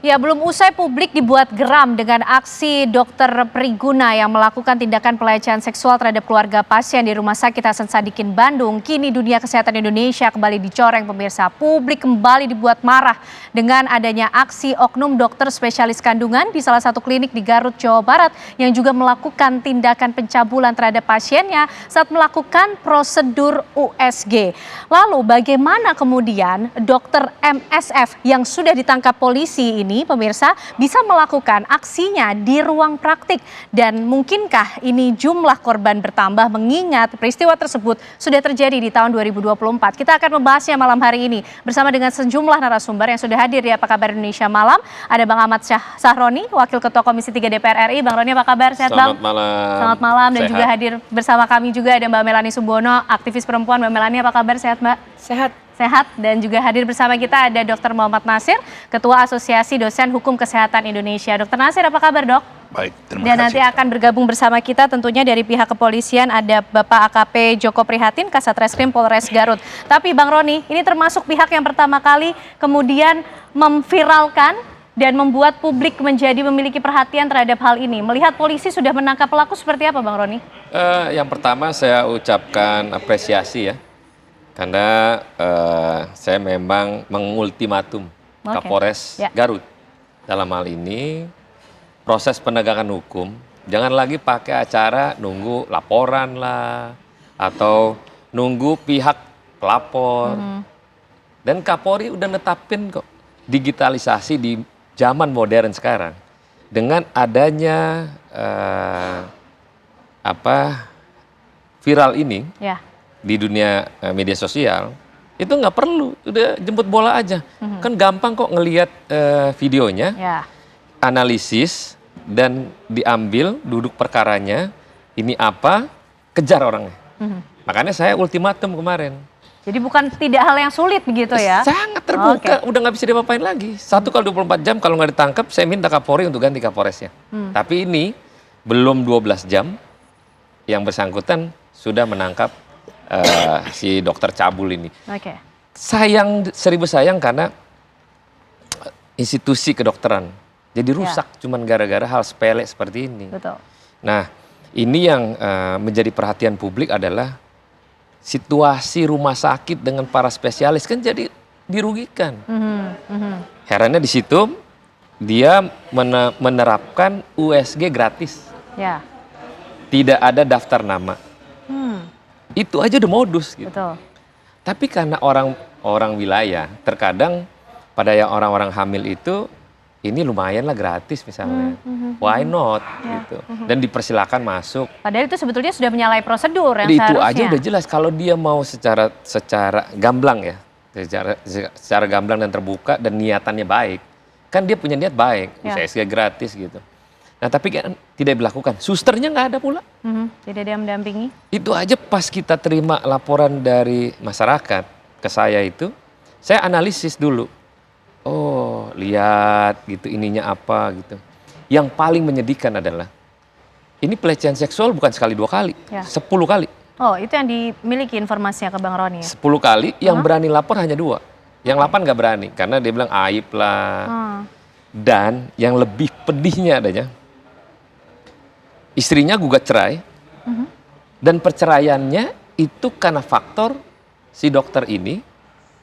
Ya, belum usai publik dibuat geram dengan aksi dokter Priguna yang melakukan tindakan pelecehan seksual terhadap keluarga pasien di Rumah Sakit Hasan Sadikin Bandung. Kini dunia kesehatan Indonesia kembali dicoreng pemirsa. Publik kembali dibuat marah dengan adanya aksi oknum dokter spesialis kandungan di salah satu klinik di Garut, Jawa Barat yang juga melakukan tindakan pencabulan terhadap pasiennya saat melakukan prosedur USG. Lalu bagaimana kemudian dokter MSF yang sudah ditangkap polisi ini pemirsa bisa melakukan aksinya di ruang praktik, dan mungkinkah ini jumlah korban bertambah mengingat peristiwa tersebut sudah terjadi di tahun 2024. Kita akan membahasnya malam hari ini bersama dengan sejumlah narasumber yang sudah hadir di Apa Kabar Indonesia Malam. Ada Bang Ahmad Sahroni, Wakil Ketua Komisi 3 DPR RI. Bang Roni, apa kabar? Sehat Bang? Selamat malam. Selamat malam. Dan Sehat. juga hadir bersama kami juga ada Mbak Melani Subono, aktivis perempuan. Mbak Melani, apa kabar? Sehat Mbak? Sehat. Sehat. Dan juga hadir bersama kita ada Dr. Muhammad Nasir, Ketua Asosiasi Dosen Hukum Kesehatan Indonesia. Dr. Nasir, apa kabar dok? Baik, terima Dan kasih. nanti akan bergabung bersama kita tentunya dari pihak kepolisian ada Bapak AKP Joko Prihatin, Kasat Reskrim Polres Garut. Tapi Bang Roni, ini termasuk pihak yang pertama kali kemudian memviralkan dan membuat publik menjadi memiliki perhatian terhadap hal ini. Melihat polisi sudah menangkap pelaku seperti apa Bang Roni? Yang pertama saya ucapkan apresiasi ya. Karena saya memang mengultimatum Kapolres Ya. Garut. Dalam hal ini proses penegakan hukum jangan lagi pakai acara nunggu laporan lah atau nunggu pihak pelapor. Dan Kapolri udah netapin kok digitalisasi di zaman modern sekarang dengan adanya viral ini. Ya. Di dunia media sosial itu nggak perlu, udah jemput bola aja. Kan gampang kok ngelihat videonya, Ya. analisis dan diambil duduk perkaranya, ini apa, kejar orangnya. Makanya saya ultimatum kemarin. Jadi bukan tidak hal yang sulit begitu ya? Sangat terbuka, udah nggak bisa diapa-apain lagi. 1x24 jam kalau nggak ditangkap, saya minta Kapolri untuk ganti Kapolresnya. Tapi ini belum 12 jam, yang bersangkutan sudah menangkap si dokter cabul ini. Oke. Sayang, seribu sayang karena institusi kedokteran jadi rusak cuman gara-gara hal sepele seperti ini. Betul. Nah, ini yang menjadi perhatian publik adalah situasi rumah sakit dengan para spesialis kan jadi dirugikan. Herannya di situ dia menerapkan USG gratis. Ya. Tidak ada daftar nama. Itu aja udah modus gitu. Betul. Tapi karena orang wilayah, terkadang pada yang orang-orang hamil itu ini lumayan lah gratis misalnya. Why not gitu. Dan dipersilakan masuk. Padahal itu sebetulnya sudah menyalahi prosedur yang Itu seharusnya. aja udah jelas kalau dia mau secara gamblang ya. Secara gamblang dan terbuka dan niatannya baik. Kan dia punya niat baik, USG gratis gitu. Nah tapi kan tidak dilakukan, susternya nggak ada pula. Tidak ada yang mendampingi. Itu aja pas kita terima laporan dari masyarakat ke saya itu, saya analisis dulu. Oh lihat gitu ininya apa gitu. Yang paling menyedihkan adalah, ini pelecehan seksual bukan sekali 2 kali, 10 kali. Oh itu yang dimiliki informasinya ke Bang Roni ya? 10 kali, yang berani lapor hanya 2. Yang 8 nggak berani, karena dia bilang aib lah. Dan yang lebih pedihnya adanya, istrinya gugat cerai, dan perceraiannya itu karena faktor si dokter ini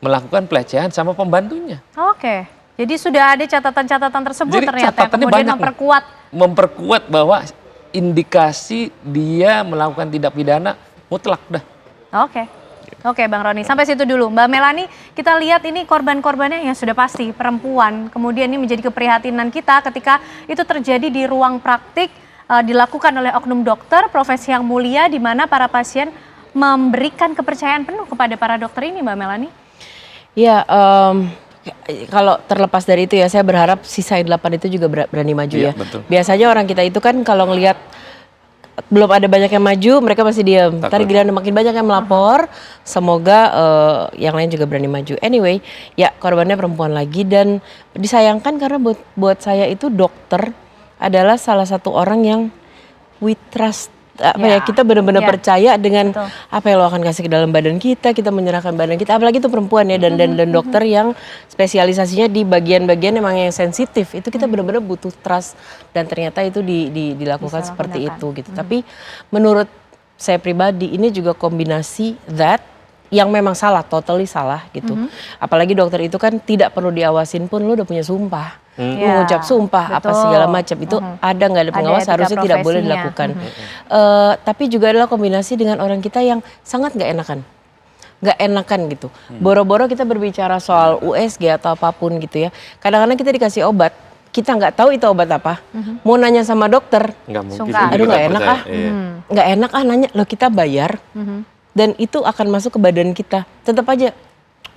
melakukan pelecehan sama pembantunya. Oke, jadi sudah ada catatan-catatan tersebut Jadi ternyata yang catatannya kemudian banyak nih. Memperkuat bahwa indikasi dia melakukan tindak pidana mutlak dah. Oke Bang Roni, sampai situ dulu. Mbak Melani, kita lihat ini korban-korbannya yang sudah pasti perempuan. Kemudian ini menjadi keprihatinan kita ketika itu terjadi di ruang praktik, dilakukan oleh oknum dokter, profesi yang mulia di mana para pasien memberikan kepercayaan penuh kepada para dokter ini, Mbak Melani. Ya, kalau terlepas dari itu ya, saya berharap sisa 8 itu juga berani maju ya. Betul. Biasanya orang kita itu kan kalau ngelihat belum ada banyak yang maju, mereka masih diam. Ntar giliran makin banyak yang melapor, semoga yang lain juga berani maju. Anyway, ya korbannya perempuan lagi dan disayangkan karena buat saya itu dokter adalah salah satu orang yang we trust Ya, kita benar-benar ya. percaya dengan Betul. apa yang lo akan kasih ke dalam badan kita menyerahkan badan kita, apalagi itu perempuan ya, dan dokter yang spesialisasinya di bagian-bagian emang yang sensitif, itu kita benar-benar butuh trust, dan ternyata itu dilakukan Bisa seperti lakukan. itu gitu. Tapi menurut saya pribadi ini juga kombinasi that yang memang salah, totally salah gitu. Apalagi dokter itu kan tidak perlu diawasin pun lo udah punya sumpah. Ya, Mengucap sumpah apa betul. segala macam itu ada nggak ada pengawas, etika harusnya tidak boleh profesinya. dilakukan. Tapi juga adalah kombinasi dengan orang kita yang sangat nggak enakan gitu. Boro-boro kita berbicara soal USG atau apapun gitu ya. Kadang-kadang kita dikasih obat, kita nggak tahu itu obat apa. Mau nanya sama dokter, Nggak mungkin. Sungkan. juga aduh nggak tak enak percaya. ah, Iya. nggak enak ah nanya. Loh kita bayar, dan itu akan masuk ke badan kita. Tetap aja,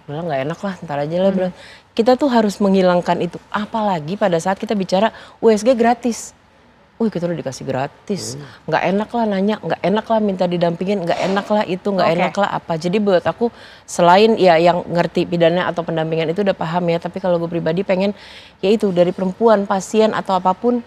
udah nggak enak lah, ntar aja lah. Bro. Kita tuh harus menghilangkan itu. Apalagi pada saat kita bicara USG gratis. Wih kita udah dikasih gratis. Nggak enak lah nanya, nggak enak lah minta didampingin, nggak enak lah itu, nggak Oke. enak lah apa. Jadi buat aku selain ya yang ngerti pidana atau pendampingan itu udah paham ya. Tapi kalau gue pribadi pengen ya itu dari perempuan, pasien atau apapun,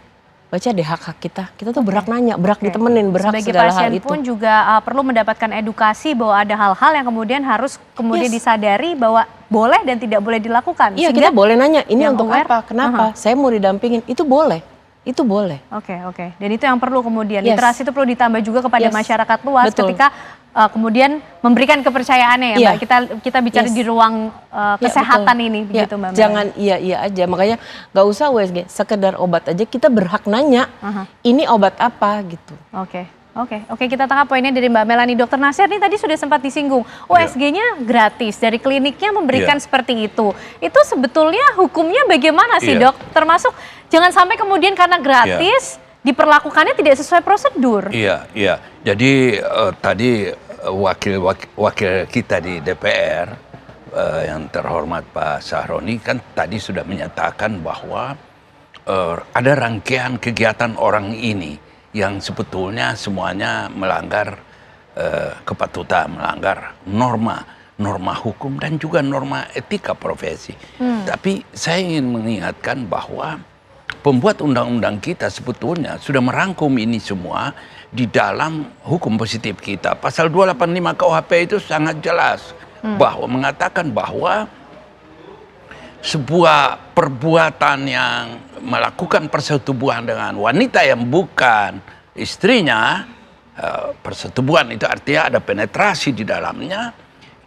baca deh hak-hak kita. Kita tuh berhak nanya, berhak ditemenin, berhak Sebagai segala hal pasien itu. pun juga perlu mendapatkan edukasi bahwa ada hal-hal yang kemudian harus kemudian Yes. disadari bahwa boleh dan tidak boleh dilakukan. Iya Sehingga- kita boleh nanya, ini yang untuk aware, apa, kenapa, saya mau didampingin, itu boleh. Itu boleh. Oke. Dan itu yang perlu kemudian. Yes. Literasi itu perlu ditambah juga kepada Yes. masyarakat luas Betul. ketika kemudian memberikan kepercayaannya ya Iya. Mbak. Kita bicara Yes. di ruang Ya, kesehatan betul. ini Ya, begitu Mbak. jangan iya aja, makanya nggak usah USG, sekedar obat aja kita berhak nanya, ini obat apa gitu. Oke, kita tangkap poinnya dari Mbak Melani. Dokter Nasir ini tadi sudah sempat disinggung, USG-nya gratis, dari kliniknya memberikan seperti itu. Itu sebetulnya hukumnya bagaimana sih Iya. dok? Termasuk jangan sampai kemudian karena gratis diperlakukannya tidak sesuai prosedur. Iya. Jadi tadi wakil kita di DPR yang terhormat Pak Sahroni kan tadi sudah menyatakan bahwa ada rangkaian kegiatan orang ini yang sebetulnya semuanya melanggar kepatutan, melanggar norma hukum dan juga norma etika profesi. Tapi saya ingin mengingatkan bahwa pembuat undang-undang kita sebetulnya sudah merangkum ini semua di dalam hukum positif kita. Pasal 285 KUHP itu sangat jelas bahwa mengatakan bahwa sebuah perbuatan yang melakukan persetubuhan dengan wanita yang bukan istrinya, persetubuhan itu artinya ada penetrasi di dalamnya,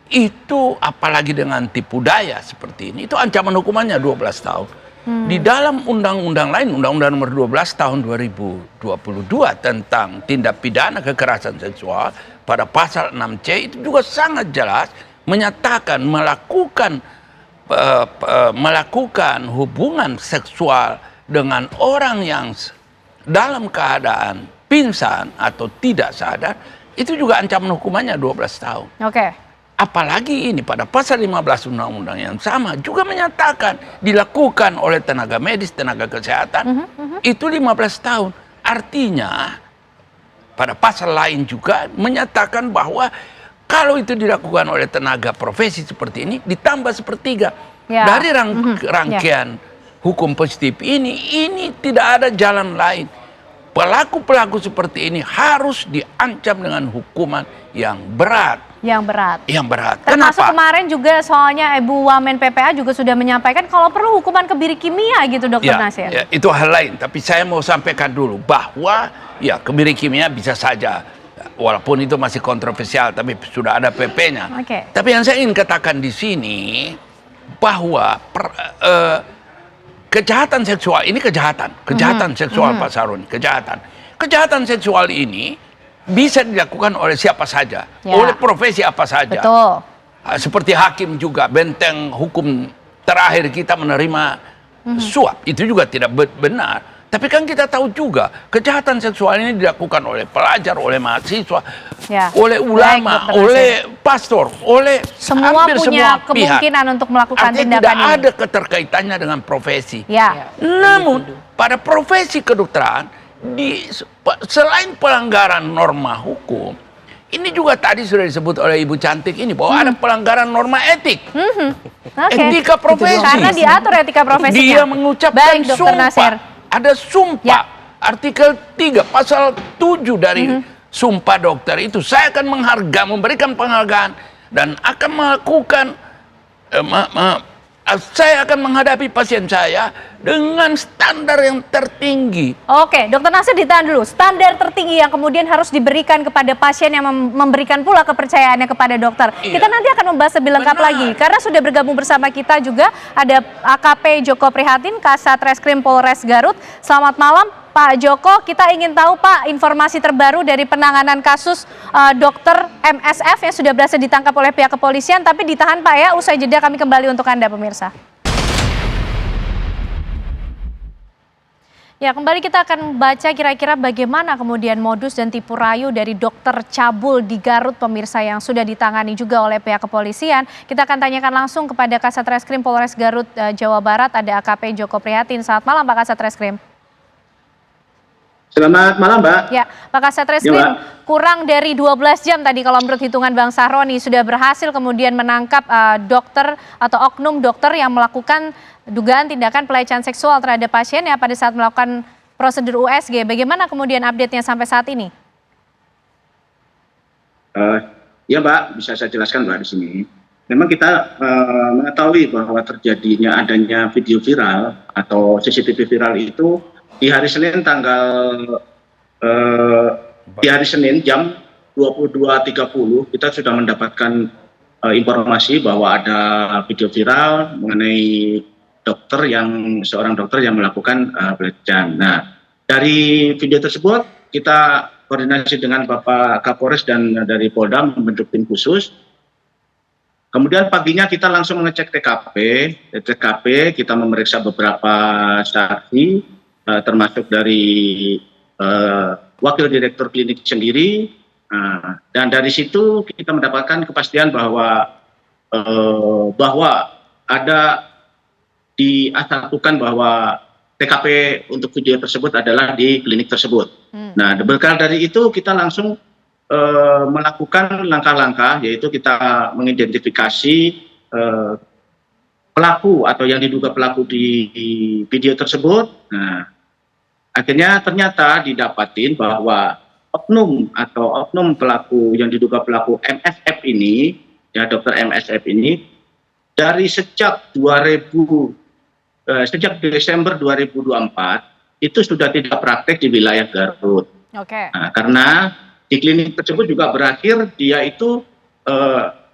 itu apalagi dengan tipu daya seperti ini, itu ancaman hukumannya 12 tahun. Di dalam undang-undang lain, Undang-Undang Nomor 12 Tahun 2022 tentang tindak pidana kekerasan seksual pada pasal 6C itu juga sangat jelas menyatakan melakukan hubungan seksual dengan orang yang dalam keadaan pingsan atau tidak sadar, itu juga ancaman hukumannya 12 tahun. Oke. Apalagi ini pada pasal 15 undang-undang yang sama juga menyatakan dilakukan oleh tenaga medis, tenaga kesehatan, itu 15 tahun. Artinya pada pasal lain juga menyatakan bahwa kalau itu dilakukan oleh tenaga profesi seperti ini ditambah sepertiga. Ya. Dari rangkaian hukum positif ini tidak ada jalan lain. Pelaku-pelaku seperti ini harus diancam dengan hukuman yang berat. Yang berat. Termasuk Kenapa? kemarin juga soalnya Ibu Wamen PPA juga sudah menyampaikan kalau perlu hukuman kebiri kimia gitu Dokter Nasir. Ya, itu hal lain. Tapi saya mau sampaikan dulu bahwa ya kebiri kimia bisa saja, walaupun itu masih kontroversial, tapi sudah ada PP-nya. Oke. Tapi yang saya ingin katakan di sini bahwa kejahatan seksual ini kejahatan seksual Pak Sarun, kejahatan seksual ini bisa dilakukan oleh siapa saja, Ya. oleh profesi apa saja. Betul. Seperti hakim juga, benteng hukum terakhir kita menerima suap, itu juga tidak benar. Tapi kan kita tahu juga kejahatan seksual ini dilakukan oleh pelajar, oleh mahasiswa, Ya. oleh ulama, Baik, Dr. oleh pastor, oleh Semua hampir punya semua kemungkinan pihak. untuk melakukan Artinya tindakan tidak ini. ada keterkaitannya dengan profesi. Ya. Namun pada profesi kedokteran, selain pelanggaran norma hukum, ini juga tadi sudah disebut oleh Ibu Cantik ini bahwa ada pelanggaran norma etik, Oke. etika profesi. Karena diatur etika profesinya. Dia mengucapkan Baik, Dokter sumpah. Nasir. Ada sumpah. Ya. Artikel 3 pasal 7 dari Sumpah dokter itu saya akan memberikan penghargaan dan akan melakukan saya akan menghadapi pasien saya dengan standar yang tertinggi. Oke, Dokter Nasir ditahan dulu. Standar tertinggi yang kemudian harus diberikan kepada pasien yang memberikan pula kepercayaannya kepada dokter. Iya. Kita nanti akan membahas lebih lengkap Benar. lagi. Karena sudah bergabung bersama kita juga ada AKP Joko Prihatin, Kasat Reskrim Polres Garut. Selamat malam Pak Joko. Kita ingin tahu Pak informasi terbaru dari penanganan kasus dokter MSF yang sudah berhasil ditangkap oleh pihak kepolisian. Tapi ditahan Pak ya, usai jeda kami kembali untuk Anda pemirsa. Ya, kembali kita akan baca kira-kira bagaimana kemudian modus dan tipu rayu dari dokter cabul di Garut pemirsa yang sudah ditangani juga oleh pihak kepolisian. Kita akan tanyakan langsung kepada Kasat Reskrim Polres Garut Jawa Barat, ada AKP Joko Prihatin. Selamat malam Pak Kasat Reskrim. Selamat malam, Mbak. Ya, Pak Kasat Reskrim, Ya, kurang dari 12 jam tadi kalau menurut hitungan Bang Sahroni sudah berhasil kemudian menangkap dokter atau oknum dokter yang melakukan dugaan tindakan pelecehan seksual terhadap pasiennya pada saat melakukan prosedur USG. Bagaimana kemudian update-nya sampai saat ini? Ya, Mbak, bisa saya jelaskan, Mbak, di sini. Memang kita mengetahui bahwa terjadinya adanya video viral atau CCTV viral itu di hari Senin di hari Senin jam 22.30 kita sudah mendapatkan informasi bahwa ada video viral mengenai seorang dokter yang melakukan pelecehan. Nah, dari video tersebut kita koordinasi dengan Bapak Kapolres dan dari Polda membentuk tim khusus. Kemudian paginya kita langsung mengecek TKP. Di TKP kita memeriksa beberapa saksi, termasuk dari wakil direktur klinik sendiri. Dan dari situ kita mendapatkan kepastian bahwa ada diasatukan bahwa TKP untuk video tersebut adalah di klinik tersebut. Nah, berbekal dari itu kita langsung melakukan langkah-langkah, yaitu kita mengidentifikasi pelaku atau yang diduga pelaku di video tersebut. Nah, akhirnya ternyata didapatin bahwa oknum pelaku yang diduga pelaku MSF ini, ya dokter MSF ini, dari sejak Desember 2024 itu sudah tidak praktek di wilayah Garut. Oke. Nah, karena di klinik tersebut juga berakhir dia itu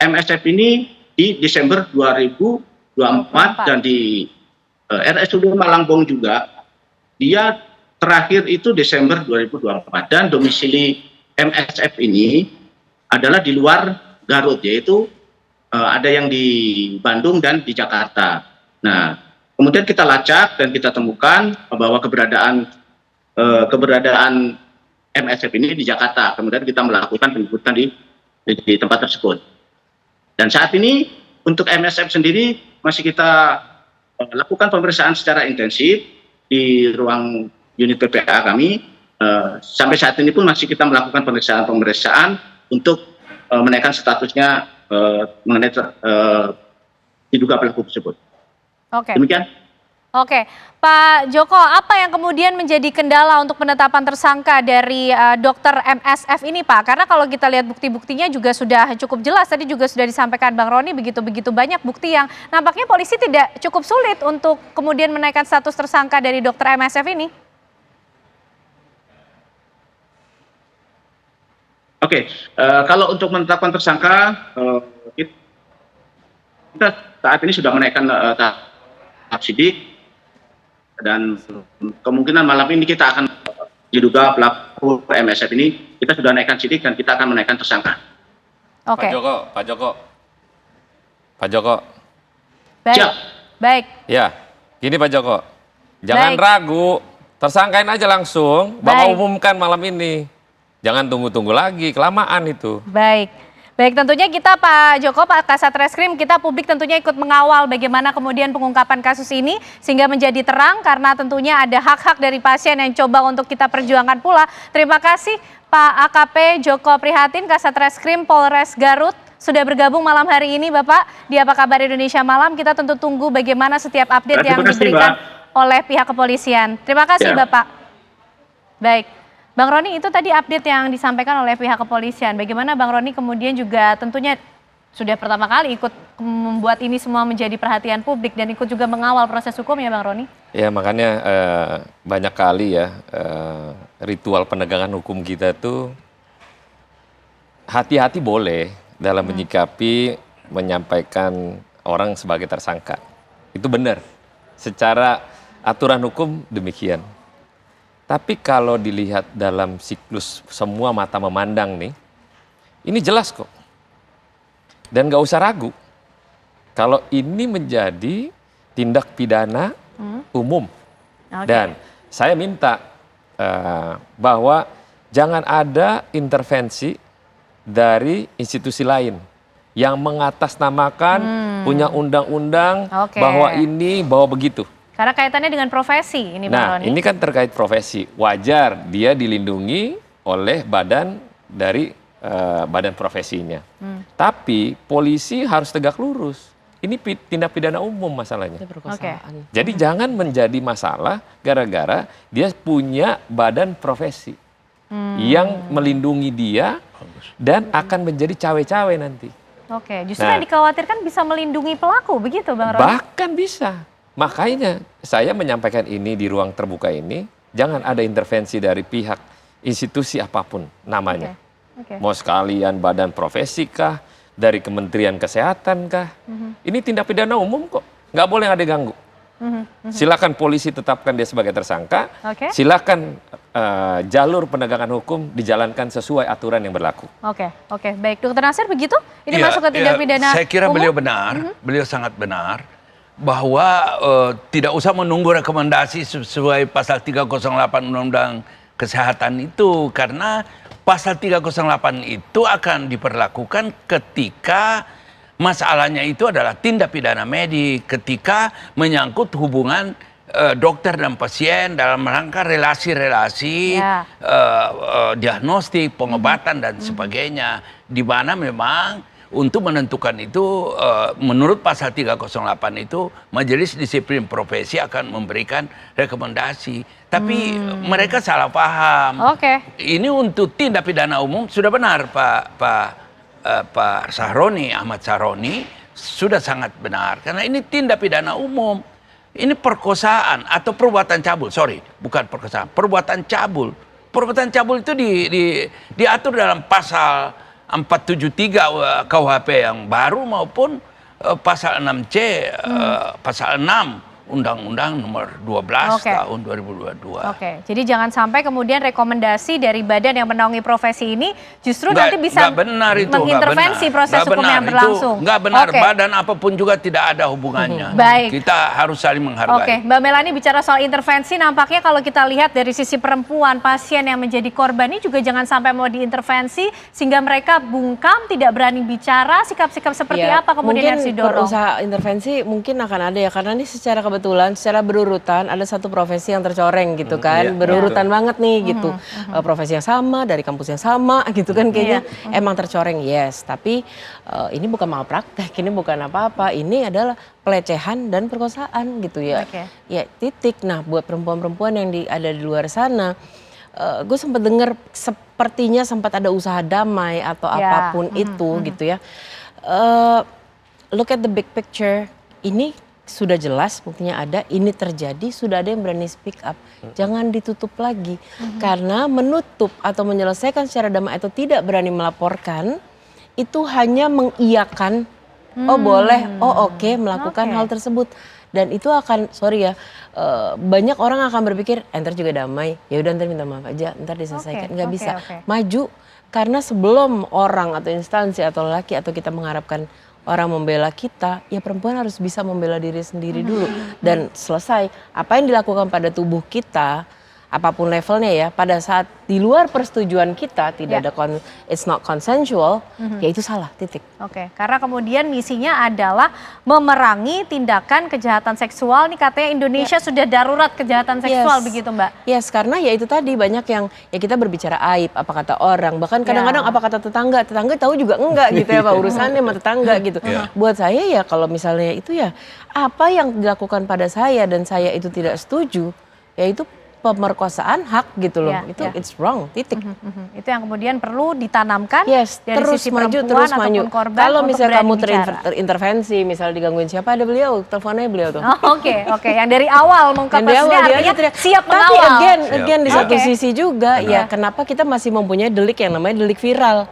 MSF ini di Desember 2024 dan di RSUD Malangbong juga dia terakhir itu Desember 2024 dan domisili MSF ini adalah di luar Garut, yaitu ada yang di Bandung dan di Jakarta. Nah, kemudian kita lacak dan kita temukan bahwa keberadaan MSF ini di Jakarta. Kemudian kita melakukan penjemputan di tempat tersebut. Dan saat ini untuk MSF sendiri masih kita lakukan pemeriksaan secara intensif di ruang unit PPA kami. Sampai saat ini pun masih kita melakukan pemeriksaan untuk menaikkan statusnya mengenai diduga pelaku tersebut. Oke. Demikian. Oke, Pak Joko, apa yang kemudian menjadi kendala untuk penetapan tersangka dari dokter MSF ini, Pak? Karena kalau kita lihat bukti-buktinya juga sudah cukup jelas, tadi juga sudah disampaikan Bang Roni, begitu banyak bukti yang nampaknya polisi tidak cukup sulit untuk kemudian menaikkan status tersangka dari dokter MSF ini. Oke, kalau untuk menetapkan tersangka, kita saat ini sudah menaikkan tahap sidik. Dan kemungkinan malam ini kita akan diduga pelaku MSF ini, kita sudah naikkan sidik dan kita akan menaikkan tersangka. Oke. Pak Joko. Baik. Siap. Baik. Ya, gini Pak Joko. Jangan Baik. ragu, tersangkain aja langsung, Bapak Baik. umumkan malam ini. Jangan tunggu-tunggu lagi, kelamaan itu. Baik. Baik, tentunya kita Pak Joko, Pak Kasat Reskrim, kita publik tentunya ikut mengawal bagaimana kemudian pengungkapan kasus ini sehingga menjadi terang karena tentunya ada hak-hak dari pasien yang coba untuk kita perjuangkan pula. Terima kasih Pak AKP Joko Prihatin, Kasat Reskrim Polres Garut sudah bergabung malam hari ini Bapak di Apa Kabar Indonesia Malam. Kita tentu tunggu bagaimana setiap update yang diberikan oleh pihak kepolisian. Terima kasih Bapak. Baik. Bang Roni, itu tadi update yang disampaikan oleh pihak kepolisian. Bagaimana Bang Roni kemudian juga tentunya sudah pertama kali ikut membuat ini semua menjadi perhatian publik dan ikut juga mengawal proses hukum ya Bang Roni? Ya makanya banyak kali ya ritual penegakan hukum kita tuh hati-hati boleh dalam menyikapi menyampaikan orang sebagai tersangka. Itu benar. Secara aturan hukum demikian. Tapi kalau dilihat dalam siklus semua mata memandang nih, ini jelas kok. Dan nggak usah ragu. Kalau ini menjadi tindak pidana umum. Oke. Dan saya minta bahwa jangan ada intervensi dari institusi lain yang mengatasnamakan punya undang-undang Oke. bahwa ini, bahwa begitu. Karena kaitannya dengan profesi ini Bang Nah, Roni. ini kan terkait profesi. Wajar dia dilindungi oleh badan dari badan profesinya. Tapi polisi harus tegak lurus. Ini tindak pidana umum masalahnya. Itu perkosaan. Jadi jangan menjadi masalah gara-gara dia punya badan profesi yang melindungi dia dan akan menjadi cawe-cawe nanti. Oke, justru Nah. yang dikhawatirkan bisa melindungi pelaku begitu Bang Roni? Bahkan bisa. Makanya saya menyampaikan ini di ruang terbuka ini, jangan ada intervensi dari pihak institusi apapun namanya. Oke. Mau sekalian badan profesi kah, dari Kementerian Kesehatan kah. Ini tindak pidana umum kok, nggak boleh ada ganggu. Silakan polisi tetapkan dia sebagai tersangka, Oke. silakan jalur penegakan hukum dijalankan sesuai aturan yang berlaku. Oke, baik. Dokter Nasir begitu? Ini Ya, masuk ke tindak pidana saya kira umum? beliau benar, beliau sangat benar bahwa tidak usah menunggu rekomendasi sesuai pasal 308 Undang-Undang Kesehatan itu, karena pasal 308 itu akan diperlakukan ketika masalahnya itu adalah tindak pidana medik, ketika menyangkut hubungan dokter dan pasien dalam rangka relasi-relasi Ya. diagnostik, pengobatan dan sebagainya, di mana memang untuk menentukan itu menurut pasal 308 itu Majelis Disiplin Profesi akan memberikan rekomendasi. Tapi mereka salah paham. Oke. Ini untuk tindak pidana umum sudah benar Pak Sahroni, Ahmad Sahroni sudah sangat benar, karena ini tindak pidana umum. Ini perkosaan atau perbuatan cabul, bukan perkosaan, perbuatan cabul. Perbuatan cabul itu diatur dalam pasal 473 KUHP yang baru maupun pasal 6C, pasal 6 Undang-Undang nomor 12 Oke. tahun 2022. Oke, jadi jangan sampai kemudian rekomendasi dari badan yang menaungi profesi ini justru Nggak- nanti bisa nggak benar itu, mengintervensi nggak benar. proses Nggak hukum benar, yang berlangsung. Itu nggak benar, Oke. badan apapun juga tidak ada hubungannya. Baik. Kita harus saling menghargai. Oke, Mbak Melani bicara soal intervensi, nampaknya kalau kita lihat dari sisi perempuan, pasien yang menjadi korban ini juga jangan sampai mau diintervensi sehingga mereka bungkam, tidak berani bicara, sikap-sikap seperti Ya, apa kemudian harus mungkin didorong? berusaha intervensi mungkin akan ada ya, karena ini secara kebetulan, secara berurutan ada satu profesi yang tercoreng gitu kan, iya, berurutan banget nih gitu. Profesi yang sama, dari kampus yang sama gitu kan kayaknya emang tercoreng, yes. Tapi ini bukan malpraktek, ini bukan apa-apa, ini adalah pelecehan dan perkosaan gitu ya. Oke. Ya titik. Nah buat perempuan-perempuan yang ada di luar sana, gue sempat dengar sepertinya sempat ada usaha damai atau Ya. apapun itu gitu ya. Look at the big picture. Ini sudah jelas buktinya ada, ini terjadi, sudah ada yang berani speak up. Jangan ditutup lagi. Karena menutup atau menyelesaikan secara damai atau tidak berani melaporkan, itu hanya mengiyakan, oh boleh, oh oke, melakukan Oke. hal tersebut. Dan itu akan, sorry ya, banyak orang akan berpikir, ntar juga damai, ya udah ntar minta maaf aja, ntar diselesaikan. Oke, Nggak oke, bisa. oke. Maju, karena sebelum orang atau instansi atau laki atau kita mengharapkan orang membela kita, ya perempuan harus bisa membela diri sendiri dulu. Dan selesai, apa yang dilakukan pada tubuh kita, apapun levelnya ya, pada saat di luar persetujuan kita, tidak Ya. ada, it's not consensual, ya itu salah, titik. Oke, karena kemudian misinya adalah memerangi tindakan kejahatan seksual. Nih katanya Indonesia sudah darurat kejahatan seksual Yes. begitu Mbak? Yes, karena ya itu tadi banyak yang ya kita berbicara aib, apa kata orang, bahkan kadang-kadang apa kata tetangga tahu juga enggak gitu ya Pak, urusannya sama tetangga gitu. Buat saya ya kalau misalnya itu ya apa yang dilakukan pada saya dan saya itu tidak setuju, ya itu pemerkosaan hak gitu loh. Ya, Itu ya. it's wrong, titik. Itu yang kemudian perlu ditanamkan Yes, dari terus sisi maju, perempuan terus ataupun maju. korban Kalau untuk misalnya berani kamu bicara. terintervensi, misalnya digangguin siapa, ada beliau, teleponnya beliau tuh. Oh, Oke, yang dari awal mengungkap Dan di awal kasusnya dia artinya teriak. siap Tapi mengawal. again di Siap. satu Oke. sisi juga ya kenapa kita masih mempunyai delik yang namanya delik viral.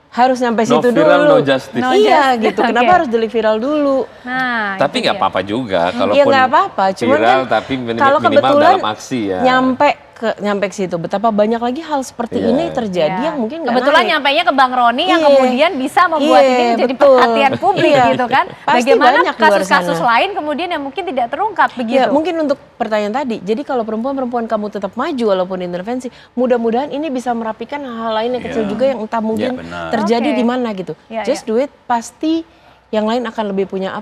Harus sampai No situ viral, dulu. no justice. No Iya justice. gitu. Kenapa Oke. harus delik viral dulu? Nah, Tapi itu nggak dia. apa-apa juga, Iya kalaupun nggak apa-apa. Cuman viral kan tapi kalau minimal kebetulan dalam aksi ya. nyampe ke situ. Betapa banyak lagi hal seperti Iya. ini terjadi Ya. yang mungkin nggak Kebetulan naik. nyampainya ke Bang Roni yang Iya. kemudian bisa membuat Iya, ini menjadi betul. perhatian publik Iya. gitu kan. Pasti Bagaimana banyak di luar kasus-kasus sana. lain kemudian yang mungkin tidak terungkap begitu. Ya, mungkin untuk pertanyaan tadi. Jadi kalau perempuan kamu tetap maju walaupun intervensi, mudah-mudahan ini bisa merapikan hal-hal lain yang kecil Iya. juga yang entah mungkin benar. terjadi Oke. di mana gitu. Ya, Just do it, pasti yang lain akan lebih punya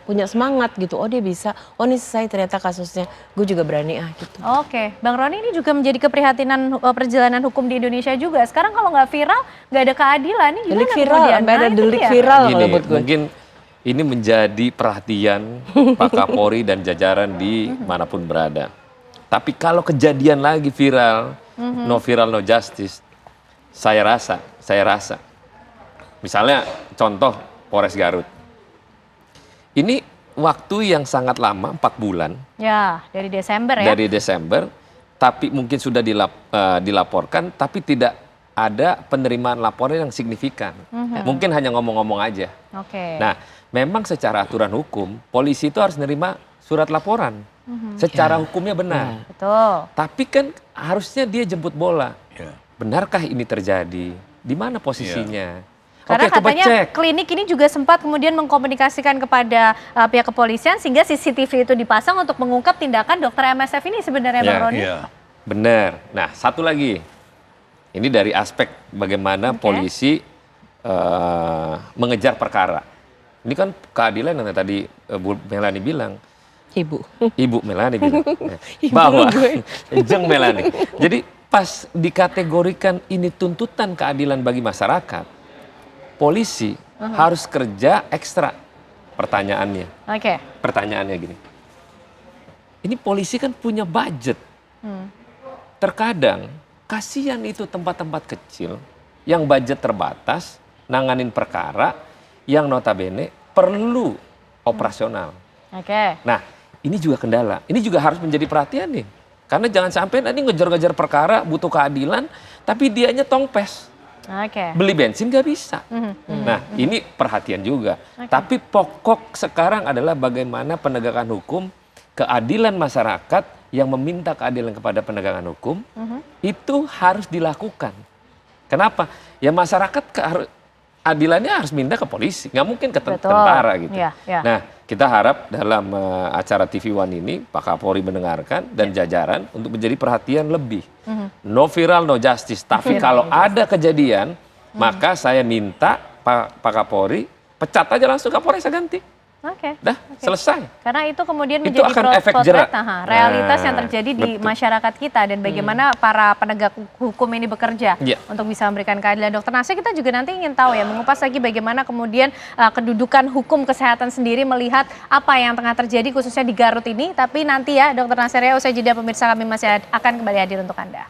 punya semangat gitu. Oh dia bisa, oh ini selesai ternyata kasusnya, gue juga berani gitu. Oke, Bang Roni ini juga menjadi keprihatinan perjalanan hukum di Indonesia juga. Sekarang kalau nggak viral, nggak ada keadilan nih gimana Delik viral, kemudian? sampai ada Nah, itu delik dia. viral kalau Gini, buat gue. mungkin ini menjadi perhatian Pak Kapolri dan jajaran di manapun berada. Tapi kalau kejadian lagi viral, no viral no justice, saya rasa, misalnya contoh Polres Garut, ini waktu yang sangat lama 4 bulan Ya, dari Desember ya. dari Desember, tapi mungkin sudah dilaporkan, tapi tidak ada penerimaan laporan yang signifikan. Mungkin hanya ngomong-ngomong aja. Oke. Nah, memang secara aturan hukum, polisi itu harus nerima surat laporan. Secara hukumnya benar. Betul. Tapi kan harusnya dia jemput bola. Ya. Benarkah ini terjadi? Di mana posisinya? Karena Oke, coba katanya cek. klinik ini juga sempat kemudian mengkomunikasikan kepada pihak kepolisian sehingga CCTV itu dipasang untuk mengungkap tindakan dokter MSF ini sebenarnya Ya, Bang Roni. Iya. Benar. Nah, satu lagi. Ini dari aspek bagaimana polisi mengejar perkara. Ini kan keadilan yang tadi Bu Melani bilang. Ibu Melani bilang. Bahwa, Jeng Melani. Jadi pas dikategorikan ini tuntutan keadilan bagi masyarakat, polisi harus kerja ekstra. Pertanyaannya. Oke. Pertanyaannya gini. Ini polisi kan punya budget. Terkadang kasihan itu tempat-tempat kecil yang budget terbatas, nanganin perkara yang notabene perlu operasional. Oke. Nah, ini juga kendala. Ini juga harus menjadi perhatian nih. Karena jangan sampai nanti ngejar-ngejar perkara butuh keadilan, tapi dianya tongpes. Oke. Beli bensin nggak bisa. Nah, ini perhatian juga. Tapi pokok sekarang adalah bagaimana penegakan hukum, keadilan masyarakat yang meminta keadilan kepada penegakan hukum, itu harus dilakukan. Kenapa? Ya masyarakat adilannya harus minta ke polisi, nggak mungkin ke Betul. tentara gitu. Iya, iya. Nah, kita harap dalam acara TV One ini Pak Kapolri mendengarkan dan jajaran untuk menjadi perhatian lebih. No viral, no justice. Tapi kalau ada kejadian, maka saya minta Pak Kapolri pecat aja langsung Kapolres, saya ganti. Oke. Dah, selesai. Karena itu kemudian Itu menjadi akan efek potret jerak. realitas yang Nah, terjadi di betul. masyarakat kita dan bagaimana para penegak hukum ini bekerja Iya. untuk bisa memberikan keadilan. Dokter Nasir, kita juga nanti ingin tahu ya, mengupas lagi bagaimana kemudian kedudukan hukum kesehatan sendiri melihat apa yang tengah terjadi khususnya di Garut ini. Tapi nanti ya Dokter Nasir ya, usai jeda pemirsa kami masih akan kembali hadir untuk Anda.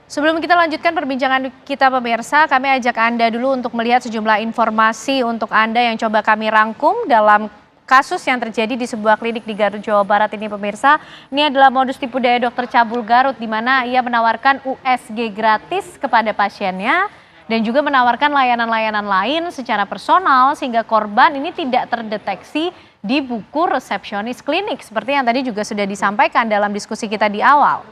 Sebelum kita lanjutkan perbincangan kita pemirsa, kami ajak Anda dulu untuk melihat sejumlah informasi untuk Anda yang coba kami rangkum dalam kasus yang terjadi di sebuah klinik di Garut, Jawa Barat ini pemirsa. Ini adalah modus tipu daya dokter cabul Garut di mana ia menawarkan USG gratis kepada pasiennya dan juga menawarkan layanan-layanan lain secara personal sehingga korban ini tidak terdeteksi di buku resepsionis klinik seperti yang tadi juga sudah disampaikan dalam diskusi kita di awal.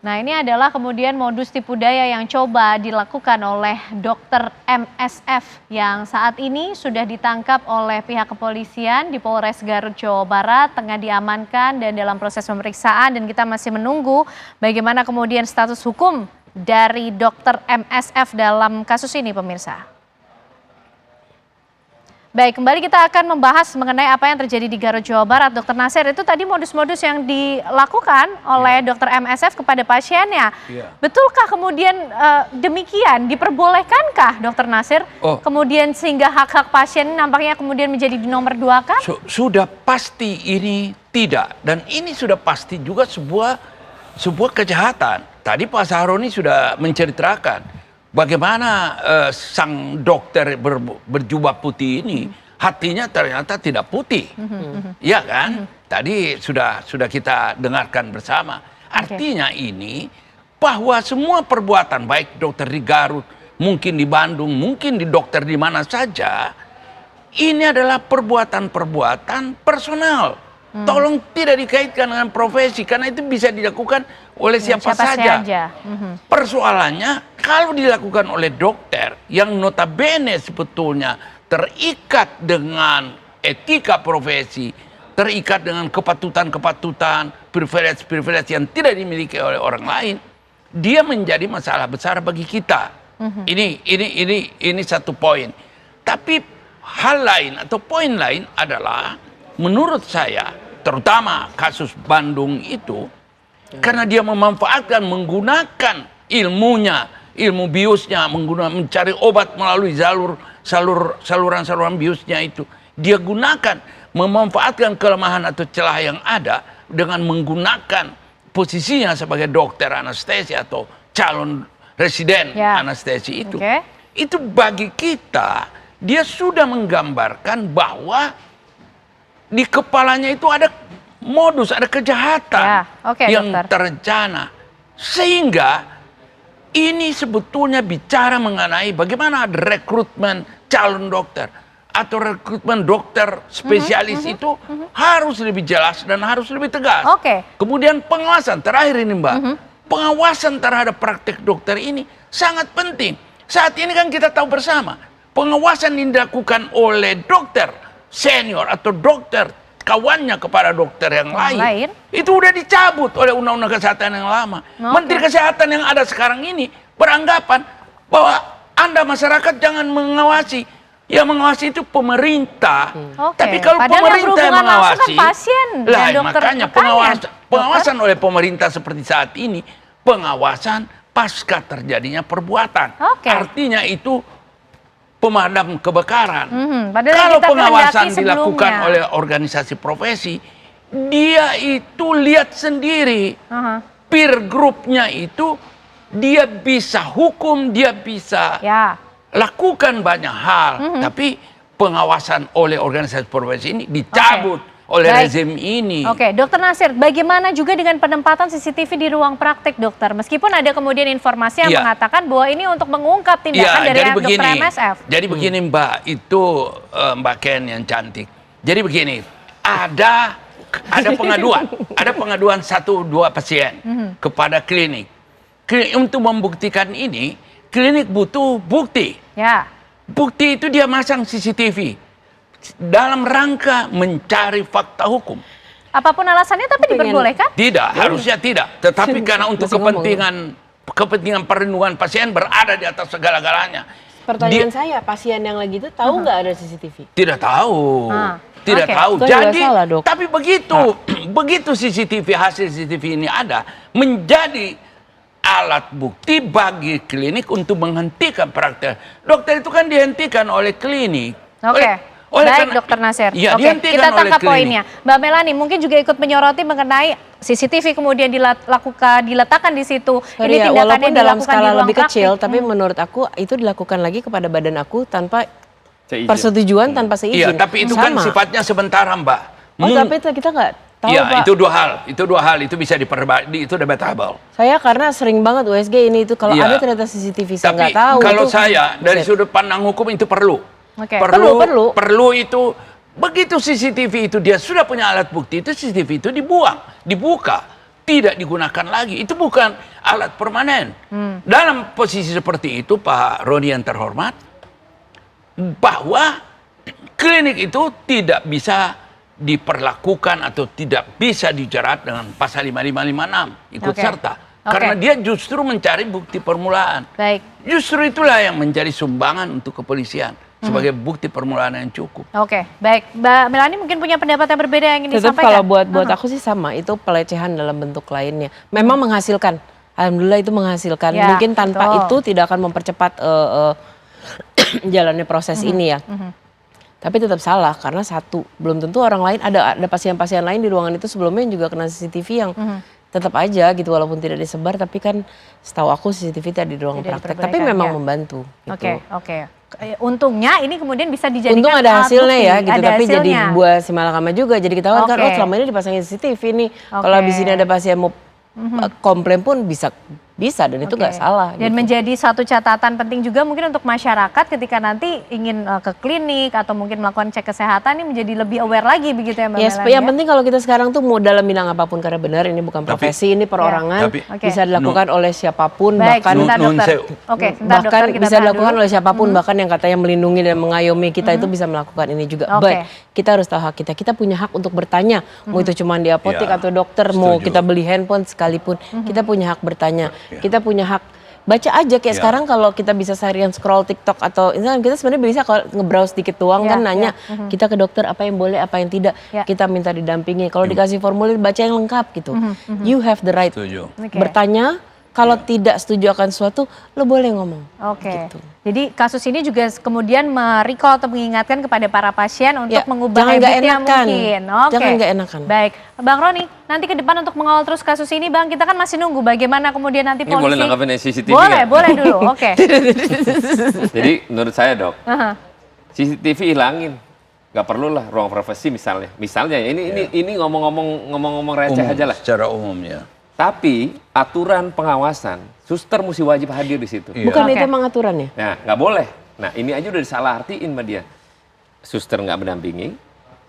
Nah, ini adalah kemudian modus tipu daya yang coba dilakukan oleh dokter MSF yang saat ini sudah ditangkap oleh pihak kepolisian di Polres Garut, Jawa Barat, tengah diamankan dan dalam proses pemeriksaan, dan kita masih menunggu bagaimana kemudian status hukum dari dokter MSF dalam kasus ini pemirsa. Baik, kembali kita akan membahas mengenai apa yang terjadi di Garut, Jawa Barat. Dr. Nasir, itu tadi modus-modus yang dilakukan oleh Dr. MSF kepada pasiennya. Betulkah kemudian demikian? Diperbolehkankah, Dr. Nasir? Kemudian sehingga hak-hak pasien nampaknya kemudian menjadi nomor dua kan? Sudah pasti ini tidak. Dan ini sudah pasti juga sebuah kejahatan. Tadi Pak Sahroni sudah menceritakan bagaimana sang dokter berjubah putih ini hatinya ternyata tidak putih, ya kan? Tadi sudah kita dengarkan bersama. Artinya ini bahwa semua perbuatan baik dokter di Garut, mungkin di Bandung, mungkin di dokter di mana saja, ini adalah perbuatan-perbuatan personal. Tolong tidak dikaitkan dengan profesi karena itu bisa dilakukan oleh siapa saja. Persoalannya kalau dilakukan oleh dokter yang notabene sebetulnya terikat dengan etika profesi, terikat dengan kepatutan-kepatutan, privilege-privilege yang tidak dimiliki oleh orang lain, dia menjadi masalah besar bagi kita. Ini satu poin. Tapi hal lain atau poin lain adalah menurut saya terutama kasus Bandung itu karena dia menggunakan ilmunya, ilmu biusnya, mencari obat melalui saluran-saluran biusnya itu. Dia gunakan, memanfaatkan kelemahan atau celah yang ada dengan menggunakan posisinya sebagai dokter anestesi atau calon residen anestesi itu. Itu bagi kita, dia sudah menggambarkan bahwa di kepalanya itu ada modus, ada kejahatan yang terencana. Sehingga ini sebetulnya bicara mengenai bagaimana rekrutmen calon dokter atau rekrutmen dokter spesialis itu harus lebih jelas dan harus lebih tegas. Kemudian pengawasan, terakhir ini Mbak, pengawasan terhadap praktek dokter ini sangat penting. Saat ini kan kita tahu bersama, pengawasan yang dilakukan oleh dokter senior atau dokter kawannya kepada dokter yang lain itu udah dicabut oleh undang-undang kesehatan yang lama. Menteri Kesehatan yang ada sekarang ini beranggapan bahwa Anda masyarakat jangan mengawasi. Yang mengawasi itu pemerintah. Tapi kalau pemerintah yang mengawasi, makanya pengawasan oleh pemerintah seperti saat ini, pengawasan pasca terjadinya perbuatan. Artinya itu pemadam kebakaran. Kalau pengawasan dilakukan oleh organisasi profesi, dia itu lihat sendiri peer groupnya itu, dia bisa hukum, dia bisa lakukan banyak hal. Tapi pengawasan oleh organisasi profesi ini dicabut oleh rezim ini. Dokter Nasir, bagaimana juga dengan penempatan CCTV di ruang praktek, dokter? Meskipun ada kemudian informasi yang mengatakan bahwa ini untuk mengungkap tindakan dari dokter MSF. Jadi begini Mbak, itu Mbak Ken yang cantik. Jadi begini, ada pengaduan 1-2 pasien kepada klinik. Untuk membuktikan ini, klinik butuh bukti. Bukti itu dia masang CCTV. Dalam rangka mencari fakta hukum. Apapun alasannya tapi diperbolehkan? Tidak, harusnya tidak. Tetapi karena untuk kepentingan perlindungan pasien berada di atas segala-galanya. Pertanyaan saya, pasien yang lagi itu tahu nggak ada CCTV? Tidak tahu. Tidak tahu. Jadi, tapi begitu CCTV, hasil CCTV ini ada, menjadi alat bukti bagi klinik untuk menghentikan praktek. Dokter itu kan dihentikan oleh klinik. Baik, Dokter Nasir. Kita tangkap poinnya. Mbak Melani mungkin juga ikut menyoroti mengenai CCTV kemudian diletakkan di situ. Ini tindakan walaupun yang dalam dilakukan skala di ruang lebih kecil, praktik. tapi menurut aku itu dilakukan lagi kepada badan aku tanpa persetujuan, tanpa seizin. Iya, tapi itu kan sifatnya sementara, Mbak. Tapi kita nggak tahu, Pak. Itu dua hal. Itu bisa itu debatable. Saya karena sering banget USG ini itu kalau ada ternyata CCTV saya nggak tahu. Tapi kalau saya dari sudut pandang hukum itu perlu. Perlu itu begitu CCTV itu dia sudah punya alat bukti itu CCTV itu dibuka, tidak digunakan lagi. Itu bukan alat permanen. Dalam posisi seperti itu Pak Roni yang terhormat, bahwa klinik itu tidak bisa diperlakukan atau tidak bisa dijerat dengan pasal 5556 ikut serta. Karena dia justru mencari bukti permulaan. Justru itulah yang menjadi sumbangan untuk kepolisian. sebagai bukti permulaan yang cukup. Oke, baik. Mbak Melani mungkin punya pendapat yang berbeda yang ingin Tetap disampaikan. kalau buat aku sih sama, itu pelecehan dalam bentuk lainnya. Memang menghasilkan, alhamdulillah itu menghasilkan. Ya, Mungkin tanpa betul. itu tidak akan mempercepat jalannya proses ini ya. Tapi tetap salah karena satu, belum tentu orang lain, ada pasien-pasien lain di ruangan itu sebelumnya juga kena CCTV yang tetap aja gitu walaupun tidak disebar, tapi kan setahu aku CCTV tadi di ruang Tidak praktek, tapi diperbolehkan, memang ya. membantu gitu. Oke. Untungnya ini kemudian bisa dijadikan Untung ada alat hasilnya bukti, ya gitu, ada tapi jadi hasilnya. buat si malakama juga jadi ketahuan kan, Oke. oh selama ini dipasangin CCTV nih. Kalau Oke. habis ini ada pasien mau komplain pun bisa dan itu nggak Oke. salah. Dan gitu. menjadi satu catatan penting juga mungkin untuk masyarakat ketika nanti ingin ke klinik atau mungkin melakukan cek kesehatan ini menjadi lebih aware lagi begitu ya Mbak Ya, Melani. yang penting kalau kita sekarang tuh mau dalam bidang apapun, karena benar ini bukan profesi, ini perorangan, Tapi- Oke. bisa dilakukan oleh siapapun, Baik, bahkan sebentar Nun dokter. sewu. Oke, sebentar bahkan dokter kita bisa tahan dilakukan dulu. oleh siapapun, bahkan yang katanya melindungi dan mengayomi kita itu bisa melakukan ini juga. Oke. But kita harus tahu hak kita. Kita punya hak untuk bertanya, mau itu cuma di apotek Ya, atau dokter, mau setuju. kita beli handphone sekalipun, kita punya hak bertanya. Kita punya hak baca aja kayak Ya. sekarang kalau kita bisa seharian scroll TikTok atau Instagram, kita sebenarnya bisa kalau nge-browse dikit doang Ya, kan nanya ya. kita ke dokter apa yang boleh apa yang tidak, Ya. kita minta didampingi. Kalau dikasih formulir baca yang lengkap gitu. You have the right Setuju. Oke. bertanya. Kalau tidak setuju akan sesuatu, lo boleh ngomong. Oke. Gitu. Jadi kasus ini juga kemudian merecall atau mengingatkan kepada para pasien untuk Ya, mengubah jangan nggak habit yang enakan. mungkin. Oke. Jangan nggak enakan. Baik, Bang Roni, nanti ke depan untuk mengawal terus kasus ini, Bang, kita kan masih nunggu bagaimana kemudian nanti Ini polisi. boleh nanggapin yang CCTV Boleh, nggak? boleh dulu. Oke. Jadi menurut saya dok, Aha. CCTV hilangin. Gak perlu lah ruang privasi misalnya. Misalnya ya, ini ngomong-ngomong receh aja lah. Secara umum ya. Tapi aturan pengawasan, suster mesti wajib hadir di situ. Iya. Bukan Oke. itu emang aturannya. Nah, nggak boleh. Nah, ini aja udah disalahartiin sama dia. Suster nggak mendampingi,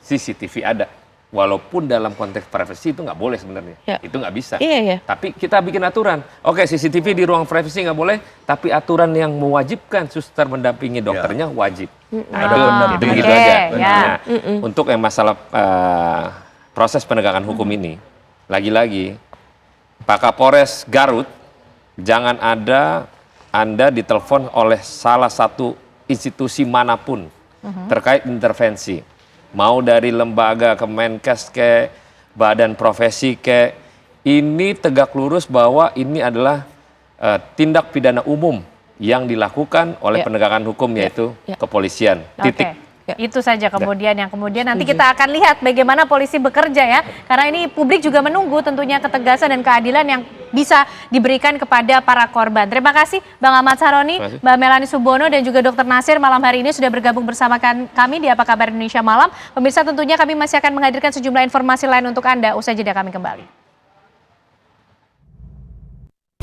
CCTV ada. Walaupun dalam konteks privasi itu nggak boleh sebenarnya. Ya. Itu nggak bisa. Iya, iya. Tapi kita bikin aturan. Oke, CCTV di ruang privasi nggak boleh, tapi aturan yang mewajibkan suster mendampingi dokternya wajib. Nah, Ada itu begitu oke, aja. ya. Nah, untuk yang masalah proses penegakan hukum ini, lagi-lagi Pak Kapolres Garut, jangan ada Anda ditelepon oleh salah satu institusi manapun terkait intervensi. Mau dari lembaga Kemenkes ke badan profesi ke, ini tegak lurus bahwa ini adalah tindak pidana umum yang dilakukan oleh Ya. penegakan hukum yaitu Ya. kepolisian. Titik. Oke. Itu saja kemudian yang kemudian nanti kita akan lihat bagaimana polisi bekerja ya. Karena ini publik juga menunggu tentunya ketegasan dan keadilan yang bisa diberikan kepada para korban. Terima kasih Bang Ahmad Saroni, Terima kasih. Mbak Melani Subono dan juga Dr. Nasir malam hari ini sudah bergabung bersama kami di Apa Kabar Indonesia Malam. Pemirsa tentunya kami masih akan menghadirkan sejumlah informasi lain untuk Anda. Usai jeda kami kembali.